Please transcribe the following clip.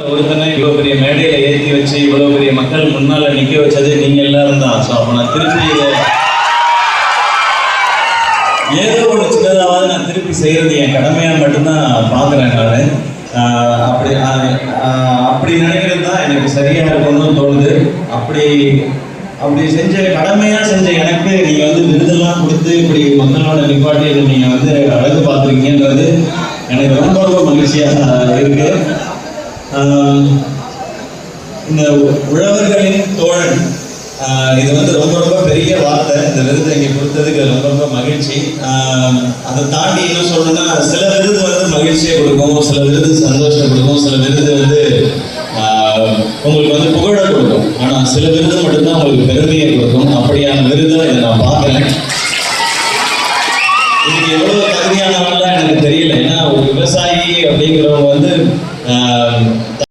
ஒருத்தனை இவ்வளவு பெரிய மேடையில ஏற்றி வச்சு இவ்வளவு பெரிய மக்கள் முன்னால நிக்க வச்சது நீங்க எல்லாரும் தான். ஸோ அப்ப நான் திருப்பி ஏதோ ஒரு சின்னதாவது நான் திருப்பி செய்யறது என் கடமையா மட்டும்தான் பாக்குறேன் நான். அப்படி நினைக்கிறது தான் எனக்கு சரியா இருக்கணும்னு தோணுது. அப்படி செஞ்ச கடமையா செஞ்ச எனக்கு நீங்க விருதெல்லாம் கொடுத்து இப்படி மக்களோட நிப்பாட்டி நீங்க அழகு பார்த்துருக்கீங்கன்றது எனக்கு ரொம்ப ரொம்ப மகிழ்ச்சியா இருக்கு. இந்த உழவர்களின் தோழன் இது ரொம்ப ரொம்ப பெரிய வார்த்தை. இந்த விருது இங்கே கொடுத்ததுக்கு ரொம்ப ரொம்ப மகிழ்ச்சி. அதை தாண்டி என்ன சொல்லணும்னா, சில விருது மகிழ்ச்சியை கொடுக்கும், சில விருது சந்தோஷத்தை கொடுக்கும், சில விருது உங்களுக்கு புகழ கொடுக்கும். ஆனால் சில விருது மட்டும்தான் உங்களுக்கு பெருமையை கொடுக்கும். அப்படியான விருதை இதை நான் பார்க்குறேன். இதுக்கு எவ்வளோ தகுதியானவங்களாம் எனக்கு தெரியல. ஏன்னா ஒரு விவசாயி அப்படிங்கிறவங்க